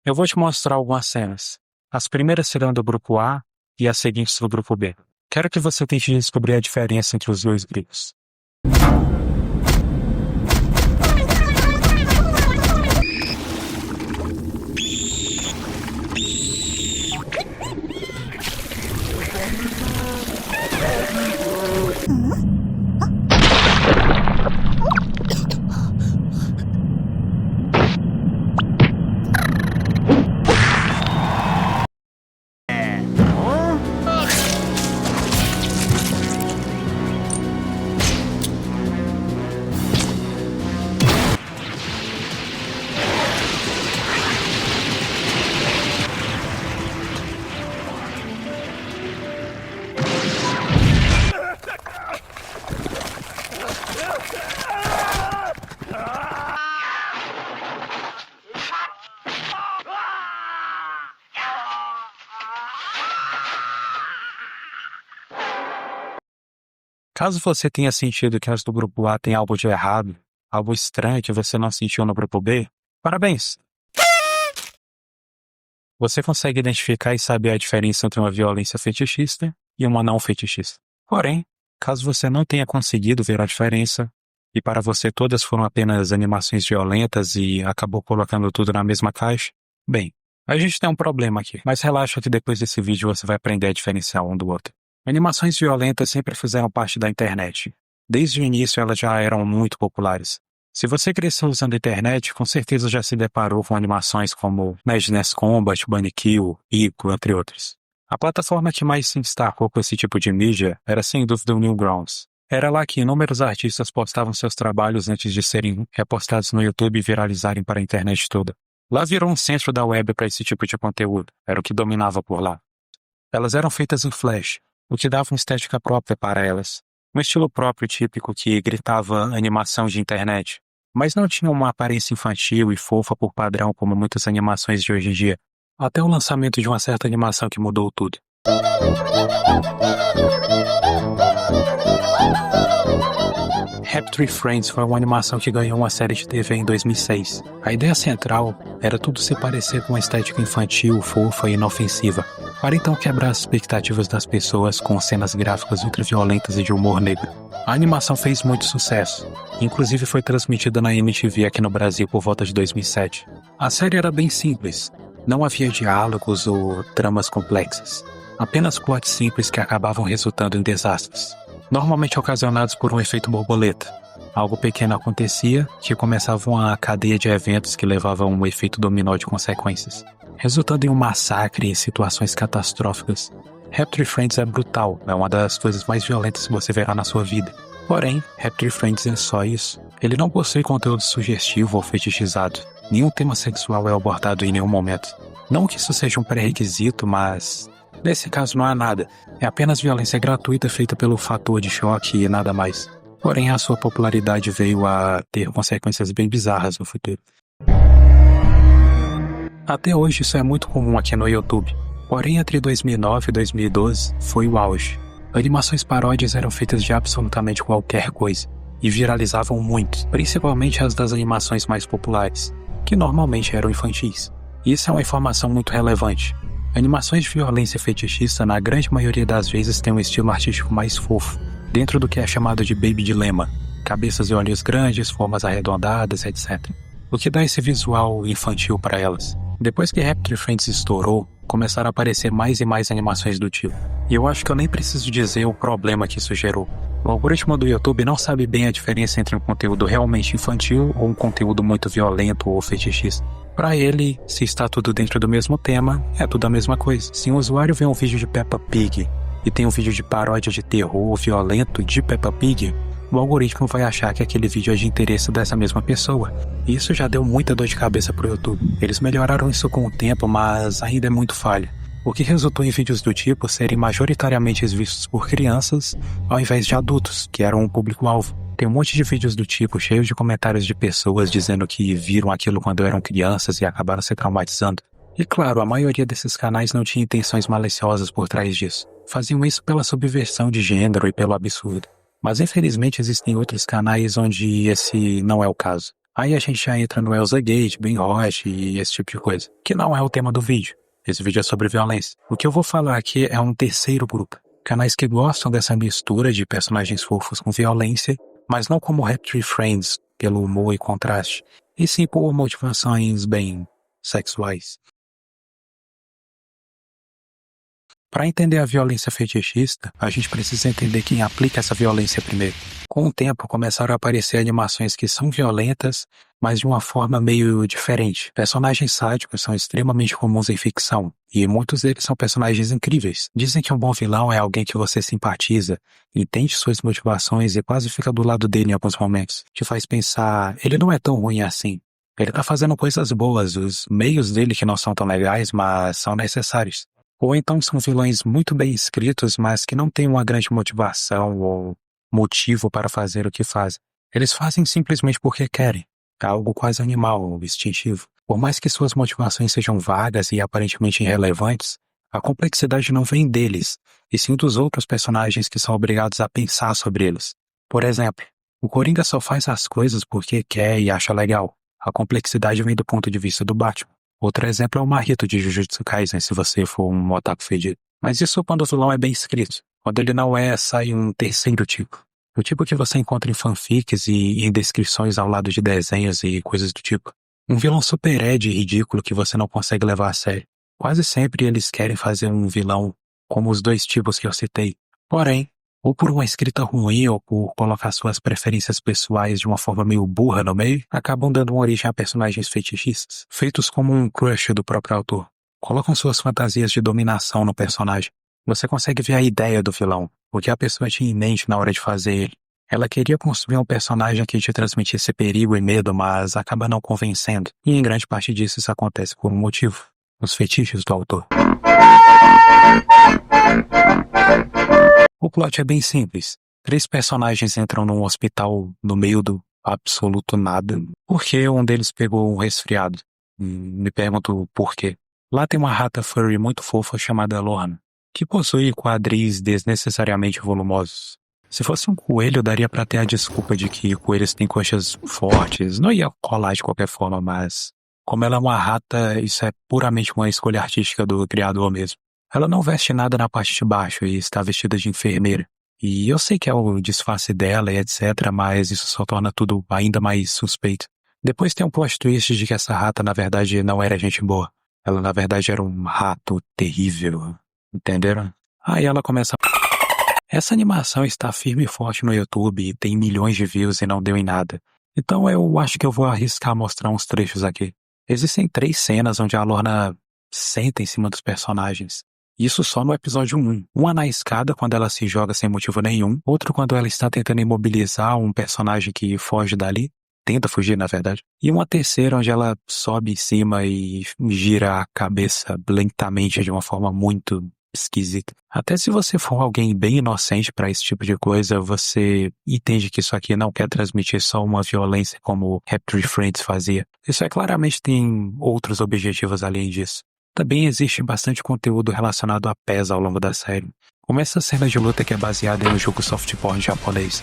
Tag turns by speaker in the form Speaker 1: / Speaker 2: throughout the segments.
Speaker 1: Eu vou te mostrar algumas cenas. As primeiras serão do grupo A e as seguintes do grupo B. Quero que você tente descobrir a diferença entre os dois grupos. Caso você tenha sentido que as do grupo A têm algo de errado, algo estranho que você não sentiu no grupo B, parabéns! Você consegue identificar e saber a diferença entre uma violência fetichista e uma não fetichista. Porém, caso você não tenha conseguido ver a diferença, e para você todas foram apenas animações violentas e acabou colocando tudo na mesma caixa, bem, a gente tem um problema aqui, mas relaxa que depois desse vídeo você vai aprender a diferenciar um do outro. Animações violentas sempre fizeram parte da internet. Desde o início elas já eram muito populares. Se você cresceu usando a internet, com certeza já se deparou com animações como Madness Combat, Bunny Kill, Ico, entre outros. A plataforma que mais se destacou com esse tipo de mídia era sem dúvida o Newgrounds. Era lá que inúmeros artistas postavam seus trabalhos antes de serem repostados no YouTube e viralizarem para a internet toda. Lá virou um centro da web para esse tipo de conteúdo, era o que dominava por lá. Elas eram feitas em Flash, o que dava uma estética própria para elas. Um estilo próprio típico que gritava animação de internet, mas não tinha uma aparência infantil e fofa por padrão como muitas animações de hoje em dia, até o lançamento de uma certa animação que mudou tudo. Happy Tree Friends foi uma animação que ganhou uma série de TV em 2006. A ideia central era tudo se parecer com uma estética infantil, fofa e inofensiva, para então quebrar as expectativas das pessoas com cenas gráficas ultraviolentas e de humor negro. A animação fez muito sucesso, inclusive foi transmitida na MTV aqui no Brasil por volta de 2007. A série era bem simples, não havia diálogos ou tramas complexas, apenas plots simples que acabavam resultando em desastres, normalmente ocasionados por um efeito borboleta. Algo pequeno acontecia que começava uma cadeia de eventos que levava a um efeito dominó de consequências, resultando em um massacre e situações catastróficas. Happy Tree Friends é brutal, é uma das coisas mais violentas que você verá na sua vida. Porém, Happy Tree Friends é só isso. Ele não possui conteúdo sugestivo ou fetichizado. Nenhum tema sexual é abordado em nenhum momento. Não que isso seja um pré-requisito, mas nesse caso não há nada. É apenas violência gratuita feita pelo fator de choque e nada mais. Porém, a sua popularidade veio a ter consequências bem bizarras no futuro. Até hoje isso é muito comum aqui no YouTube. Porém, entre 2009 e 2012 foi o auge. Animações paródias eram feitas de absolutamente qualquer coisa e viralizavam muito, principalmente as das animações mais populares, que normalmente eram infantis. Isso é uma informação muito relevante. Animações de violência fetichista, na grande maioria das vezes, têm um estilo artístico mais fofo, dentro do que é chamado de baby dilema, cabeças e olhos grandes, formas arredondadas, etc. O que dá esse visual infantil para elas. Depois que Happy Tree Friends estourou, começaram a aparecer mais e mais animações do tipo. E eu acho que eu nem preciso dizer o problema que isso gerou. O algoritmo do YouTube não sabe bem a diferença entre um conteúdo realmente infantil ou um conteúdo muito violento ou fetichista. Para ele, se está tudo dentro do mesmo tema, é tudo a mesma coisa. Se um usuário vê um vídeo de Peppa Pig e tem um vídeo de paródia de terror violento de Peppa Pig, o algoritmo vai achar que aquele vídeo é de interesse dessa mesma pessoa. E isso já deu muita dor de cabeça pro YouTube. Eles melhoraram isso com o tempo, mas ainda é muito falha. O que resultou em vídeos do tipo serem majoritariamente vistos por crianças, ao invés de adultos, que eram o público-alvo. Tem um monte de vídeos do tipo cheios de comentários de pessoas dizendo que viram aquilo quando eram crianças e acabaram se traumatizando. E claro, a maioria desses canais não tinha intenções maliciosas por trás disso. Faziam isso pela subversão de gênero e pelo absurdo. Mas infelizmente existem outros canais onde esse não é o caso. Aí a gente já entra no Elsa Gate, Ben Roche e esse tipo de coisa, que não é o tema do vídeo. Esse vídeo é sobre violência. O que eu vou falar aqui é um terceiro grupo. Canais que gostam dessa mistura de personagens fofos com violência, mas não como Happy Friends, pelo humor e contraste, e sim por motivações bem sexuais. Para entender a violência fetichista, a gente precisa entender quem aplica essa violência primeiro. Com o tempo, começaram a aparecer animações que são violentas, mas de uma forma meio diferente. Personagens sádicos são extremamente comuns em ficção, e muitos deles são personagens incríveis. Dizem que um bom vilão é alguém que você simpatiza, entende suas motivações e quase fica do lado dele em alguns momentos. Te faz pensar, ele não é tão ruim assim. Ele tá fazendo coisas boas, os meios dele que não são tão legais, mas são necessários. Ou então são vilões muito bem escritos, mas que não têm uma grande motivação ou motivo para fazer o que fazem. Eles fazem simplesmente porque querem. É algo quase animal ou instintivo. Por mais que suas motivações sejam vagas e aparentemente irrelevantes, a complexidade não vem deles, e sim dos outros personagens que são obrigados a pensar sobre eles. Por exemplo, o Coringa só faz as coisas porque quer e acha legal. A complexidade vem do ponto de vista do Batman. Outro exemplo é o Mahito de Jujutsu Kaisen, se você for um otaku fedido. Mas isso quando o vilão é bem escrito. Quando ele não é, sai um terceiro tipo. O tipo que você encontra em fanfics e em descrições ao lado de desenhos e coisas do tipo. Um vilão super ed e ridículo que você não consegue levar a sério. Quase sempre eles querem fazer um vilão como os dois tipos que eu citei. Porém, ou por uma escrita ruim ou por colocar suas preferências pessoais de uma forma meio burra no meio, acabam dando uma origem a personagens fetichistas, feitos como um crush do próprio autor. Colocam suas fantasias de dominação no personagem. Você consegue ver a ideia do vilão, o que a pessoa tinha em mente na hora de fazer ele. Ela queria construir um personagem que te transmitisse perigo e medo, mas acaba não convencendo. E em grande parte disso isso acontece por um motivo: os fetiches do autor. O plot é bem simples. 3 personagens entram num hospital no meio do absoluto nada, porque um deles pegou um resfriado. Me pergunto por quê. Lá tem uma rata furry muito fofa chamada Lorna, que possui quadris desnecessariamente volumosos. Se fosse um coelho, daria pra ter a desculpa de que coelhos têm coxas fortes, não ia colar de qualquer forma, mas como ela é uma rata, isso é puramente uma escolha artística do criador mesmo. Ela não veste nada na parte de baixo e está vestida de enfermeira. E eu sei que é o disfarce dela e etc, mas isso só torna tudo ainda mais suspeito. Depois tem um plot twist de que essa rata na verdade não era gente boa. Ela na verdade era um rato terrível. Entenderam? Aí ela começa a... Essa animação está firme e forte no YouTube e tem milhões de views e não deu em nada. Então eu acho que eu vou arriscar mostrar uns trechos aqui. Existem 3 cenas onde a Lorna senta em cima dos personagens. Isso só no episódio 1. Uma na escada, quando ela se joga sem motivo nenhum. Outro quando ela está tentando imobilizar um personagem que foge dali. Tenta fugir, na verdade. E uma terceira onde ela sobe em cima e gira a cabeça lentamente de uma forma muito esquisita. Até se você for alguém bem inocente para esse tipo de coisa, você entende que isso aqui não quer transmitir só uma violência como Happy Friends fazia. Isso claramente tem outros objetivos além disso. Também existe bastante conteúdo relacionado a PES ao longo da série, como essa cena de luta que é baseada em um jogo soft porn japonês.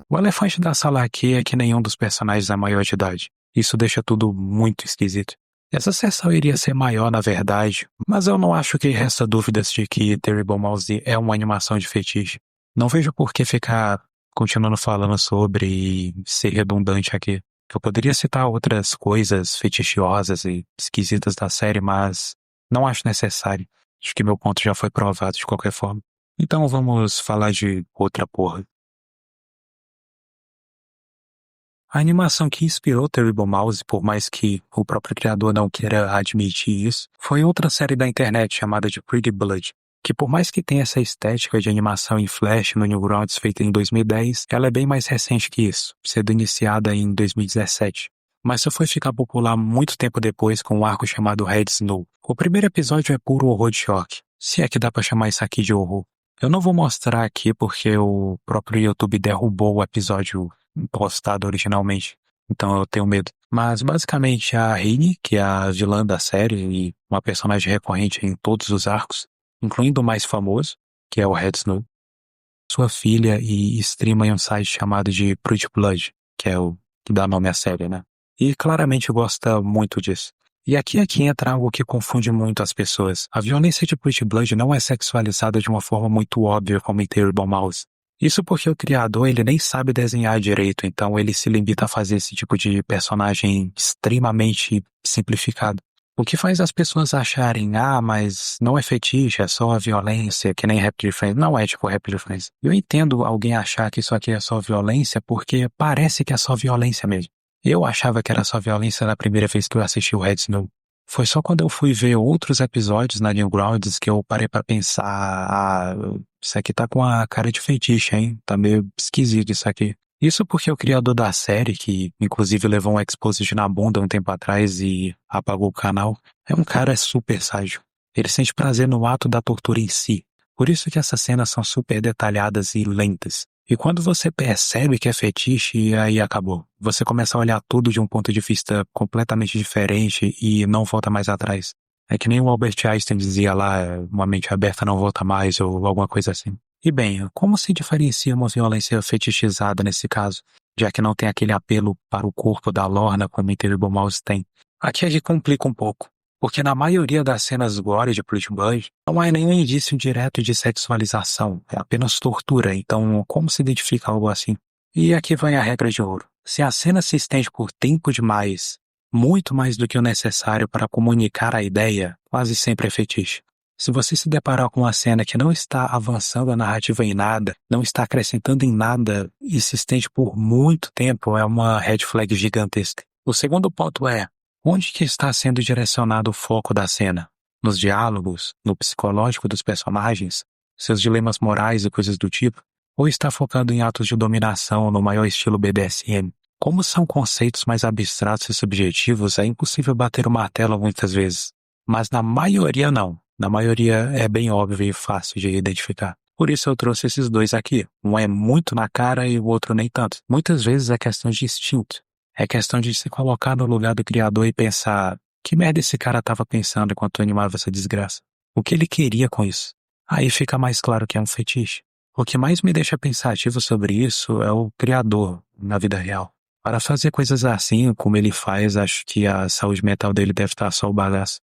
Speaker 1: O elefante da sala aqui é que nenhum dos personagens é maior de idade. Isso deixa tudo muito esquisito. Essa sessão iria ser maior, na verdade, mas eu não acho que resta dúvidas de que Terrible Mouse é uma animação de fetiche. Não vejo por que ficar continuando falando sobre e ser redundante aqui. Eu poderia citar outras coisas fetichiosas e esquisitas da série, mas não acho necessário. Acho que meu ponto já foi provado de qualquer forma. Então vamos falar de outra porra. A animação que inspirou Terrible Mouse, por mais que o próprio criador não queira admitir isso, foi outra série da internet chamada de Pretty Blood, que por mais que tenha essa estética de animação em Flash no Newgrounds feita em 2010, ela é bem mais recente que isso, sendo iniciada em 2017. Mas só foi ficar popular muito tempo depois com um arco chamado Red Snow. O primeiro episódio é puro horror de choque, se é que dá pra chamar isso aqui de horror. Eu não vou mostrar aqui porque o próprio YouTube derrubou o episódio postado originalmente. Então eu tenho medo. Mas basicamente a Rini, que é a vilã da série e uma personagem recorrente em todos os arcos, incluindo o mais famoso, que é o Red Snow, sua filha e streama em um site chamado de Pretty Blood, que é o que dá nome à série, né? E claramente gosta muito disso. E aqui é que entra algo que confunde muito as pessoas. A violência de Pretty Blood não é sexualizada de uma forma muito óbvia como em Terrible Mouse. Isso porque o criador ele nem sabe desenhar direito, então ele se limita a fazer esse tipo de personagem extremamente simplificado. O que faz as pessoas acharem, mas não é fetiche, é só a violência, que nem Happy Friends. Não é tipo Happy Friends. Eu entendo alguém achar que isso aqui é só violência porque parece que é só violência mesmo. Eu achava que era só violência na primeira vez que eu assisti o Red Snow. Foi só quando eu fui ver outros episódios na Newgrounds que eu parei pra pensar, isso aqui tá com a cara de fetiche, hein? Tá meio esquisito isso aqui. Isso porque o criador da série, que inclusive levou um exposed na bunda um tempo atrás e apagou o canal, é um cara super sádico. Ele sente prazer no ato da tortura em si. Por isso que essas cenas são super detalhadas e lentas. E quando você percebe que é fetiche, aí acabou. Você começa a olhar tudo de um ponto de vista completamente diferente e não volta mais atrás. É que nem o Albert Einstein dizia lá, uma mente aberta não volta mais, ou alguma coisa assim. E bem, como se diferencia uma violência fetichizada nesse caso, já que não tem aquele apelo para o corpo da Lorna como em Terrible Mouse tem? Aqui a gente complica um pouco, porque na maioria das cenas gore de Pretty Blood, não há nenhum indício direto de sexualização, é apenas tortura, então como se identifica algo assim? E aqui vem a regra de ouro. Se a cena se estende por tempo demais, muito mais do que o necessário para comunicar a ideia, quase sempre é fetiche. Se você se deparar com uma cena que não está avançando a narrativa em nada, não está acrescentando em nada e se estende por muito tempo, é uma red flag gigantesca. O segundo ponto é, onde que está sendo direcionado o foco da cena? Nos diálogos? No psicológico dos personagens? Seus dilemas morais e coisas do tipo? Ou está focando em atos de dominação no maior estilo BDSM? Como são conceitos mais abstratos e subjetivos, é impossível bater o martelo muitas vezes. Mas na maioria não. Na maioria é bem óbvio e fácil de identificar. Por isso eu trouxe esses dois aqui. Um é muito na cara e o outro nem tanto. Muitas vezes é questão de instinto. É questão de se colocar no lugar do criador e pensar: que merda esse cara estava pensando enquanto animava essa desgraça? O que ele queria com isso? Aí fica mais claro que é um fetiche. O que mais me deixa pensativo sobre isso é o criador na vida real. Para fazer coisas assim, como ele faz, acho que a saúde mental dele deve estar só o bagaço.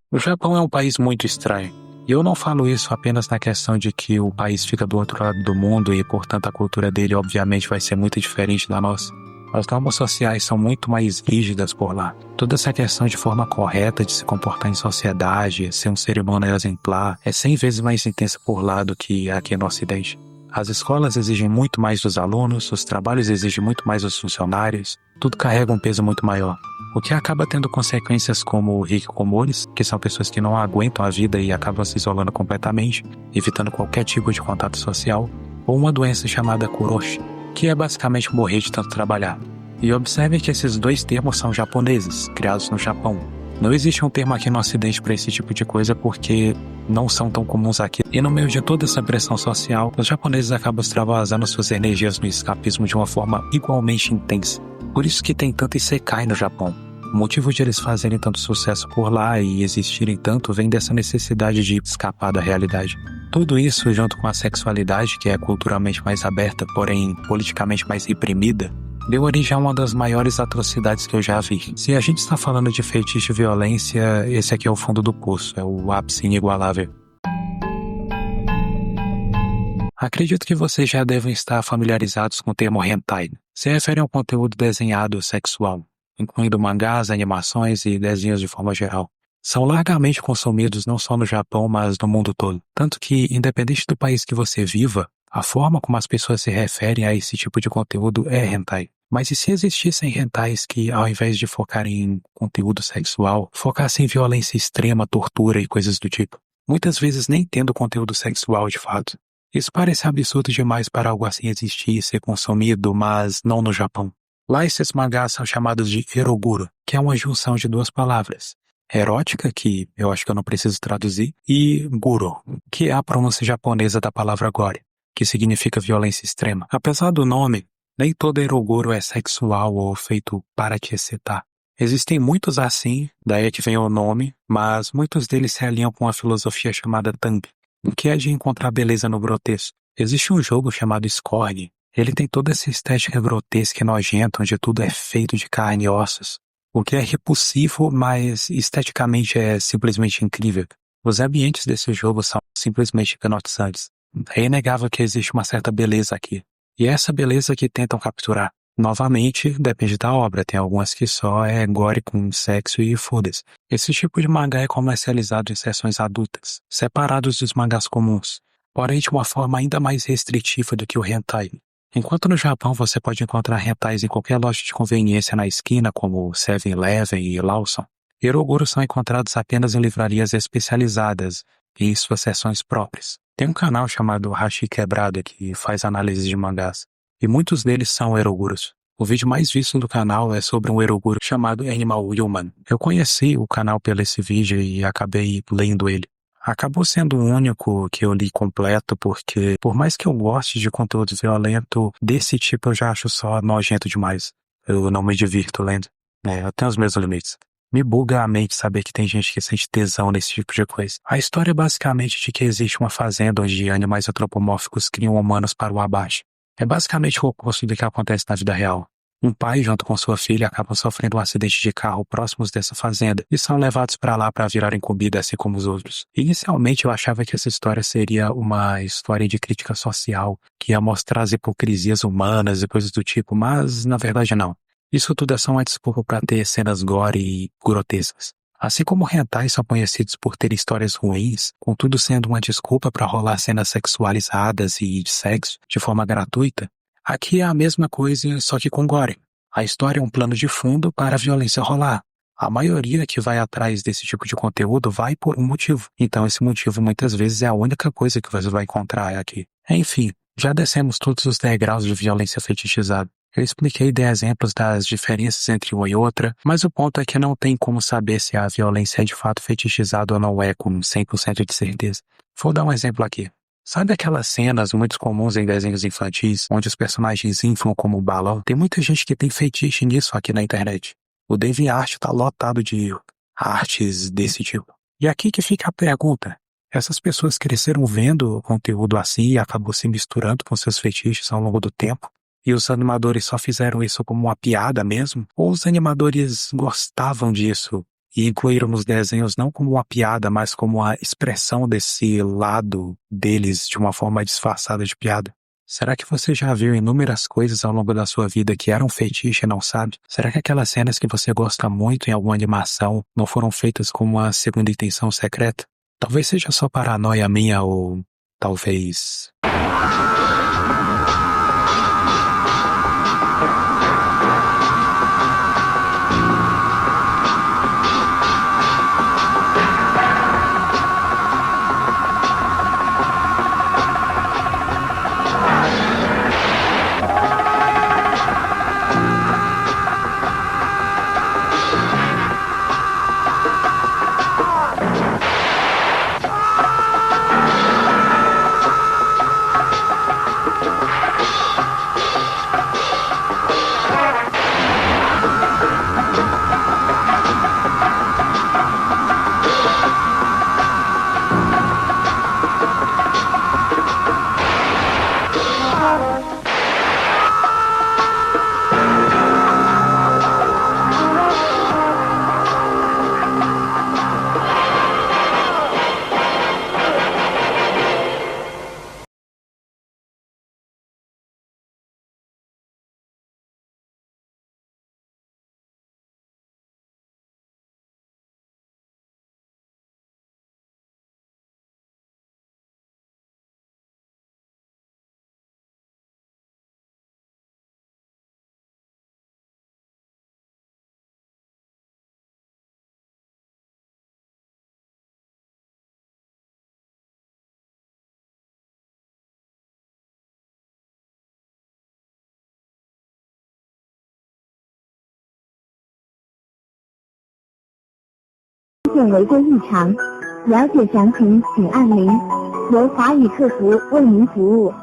Speaker 1: O Japão é um país muito estranho. E eu não falo isso apenas na questão de que o país fica do outro lado do mundo e, portanto, a cultura dele, obviamente, vai ser muito diferente da nossa. As normas sociais são muito mais rígidas por lá. Toda essa questão de forma correta de se comportar em sociedade, ser um ser humano exemplar, é 100 vezes mais intensa por lá do que aqui no Ocidente. As escolas exigem muito mais dos alunos, os trabalhos exigem muito mais dos funcionários, tudo carrega um peso muito maior. O que acaba tendo consequências como hikikomores, que são pessoas que não aguentam a vida e acabam se isolando completamente, evitando qualquer tipo de contato social, ou uma doença chamada kuroshi, que é basicamente morrer de tanto trabalhar. E observe que esses dois termos são japoneses, criados no Japão. Não existe um termo aqui no Ocidente para esse tipo de coisa porque não são tão comuns aqui. E no meio de toda essa pressão social, os japoneses acabam extravasando suas energias no escapismo de uma forma igualmente intensa. Por isso que tem tanto isekai no Japão. O motivo de eles fazerem tanto sucesso por lá e existirem tanto vem dessa necessidade de escapar da realidade. Tudo isso, junto com a sexualidade, que é culturalmente mais aberta, porém politicamente mais reprimida, deu origem a uma das maiores atrocidades que eu já vi. Se a gente está falando de fetiche e violência, esse aqui é o fundo do poço, é o ápice inigualável. Acredito que vocês já devem estar familiarizados com o termo hentai. Se refere a um conteúdo desenhado sexual, incluindo mangás, animações e desenhos de forma geral. São largamente consumidos não só no Japão, mas no mundo todo. Tanto que, independente do país que você viva, a forma como as pessoas se referem a esse tipo de conteúdo é hentai. Mas e se existissem hentais que, ao invés de focarem em conteúdo sexual, focassem em violência extrema, tortura e coisas do tipo? Muitas vezes nem tendo conteúdo sexual de fato. Isso parece absurdo demais para algo assim existir e ser consumido, mas não no Japão. Lá esses mangás são chamados de eroguro, que é uma junção de duas palavras. erótica, que eu acho que eu não preciso traduzir, e guro, que é a pronúncia japonesa da palavra gore, que significa violência extrema. Apesar do nome, nem todo eroguro é sexual ou feito para te excitar. Existem muitos assim, daí é que vem o nome, mas muitos deles se alinham com a filosofia chamada Thumb, que é de encontrar beleza no grotesco. Existe um jogo chamado Scorn. Ele tem toda essa estética grotesca e nojenta, onde tudo é feito de carne e ossos. O que é repulsivo, mas esteticamente é simplesmente incrível. Os ambientes desse jogo são simplesmente hipnotizantes. É inegável que existe uma certa beleza aqui. E é essa beleza que tentam capturar. Novamente, depende da obra. Tem algumas que só é gore com sexo e foda-se. Esse tipo de mangá é comercializado em seções adultas, separados dos mangás comuns, porém de uma forma ainda mais restritiva do que o hentai. Enquanto no Japão você pode encontrar hentais em qualquer loja de conveniência na esquina, como 7-Eleven e Lawson, eroguros são encontrados apenas em livrarias especializadas e em suas seções próprias. Tem um canal chamado Hashi Quebrada que faz análise de mangás, e muitos deles são eroguros. O vídeo mais visto do canal é sobre um eroguro chamado Animal Human. Eu conheci o canal pelo esse vídeo e acabei lendo ele. Acabou sendo o único que eu li completo porque, por mais que eu goste de conteúdo violento, desse tipo eu já acho só nojento demais. Eu não me divirto lendo. Eu tenho os meus limites. Me buga a mente saber que tem gente que sente tesão nesse tipo de coisa. A história é basicamente de que existe uma fazenda onde animais antropomórficos criam humanos para o abate. É basicamente o oposto do que acontece na vida real. Um pai, junto com sua filha, acabam sofrendo um acidente de carro próximos dessa fazenda e são levados para lá para virarem comida assim como os outros. Inicialmente eu achava que essa história seria uma história de crítica social, que ia mostrar as hipocrisias humanas e coisas do tipo, mas na verdade não. Isso tudo é só uma desculpa para ter cenas gore e grotescas. Assim como hentais são conhecidos por ter histórias ruins, contudo sendo uma desculpa para rolar cenas sexualizadas e de sexo de forma gratuita, aqui é a mesma coisa, só que com gore. A história é um plano de fundo para a violência rolar. A maioria que vai atrás desse tipo de conteúdo vai por um motivo. Então esse motivo muitas vezes é a única coisa que você vai encontrar aqui. Enfim, já descemos todos os degraus de violência fetichizada. Eu expliquei e dei exemplos das diferenças entre uma e outra, mas o ponto é que não tem como saber se a violência é de fato fetichizada ou não é com 100% de certeza. Vou dar um exemplo aqui. Sabe aquelas cenas muito comuns em desenhos infantis, onde os personagens inflam como um balão? Tem muita gente que tem fetiche nisso aqui na internet. O DeviantArt tá lotado de artes desse tipo. E aqui que fica a pergunta. Essas pessoas cresceram vendo conteúdo assim e acabou se misturando com seus fetiches ao longo do tempo? E os animadores só fizeram isso como uma piada mesmo? Ou os animadores gostavam disso e incluíram nos desenhos não como uma piada, mas como uma expressão desse lado deles de uma forma disfarçada de piada? Será que você já viu inúmeras coisas ao longo da sua vida que eram fetiche e não sabe? Será que aquelas cenas que você gosta muito em alguma animação não foram feitas com uma segunda intenção secreta? Talvez seja só paranoia minha ou talvez...
Speaker 2: 现违规异常。了解详情请按0，由华语客服为您服务。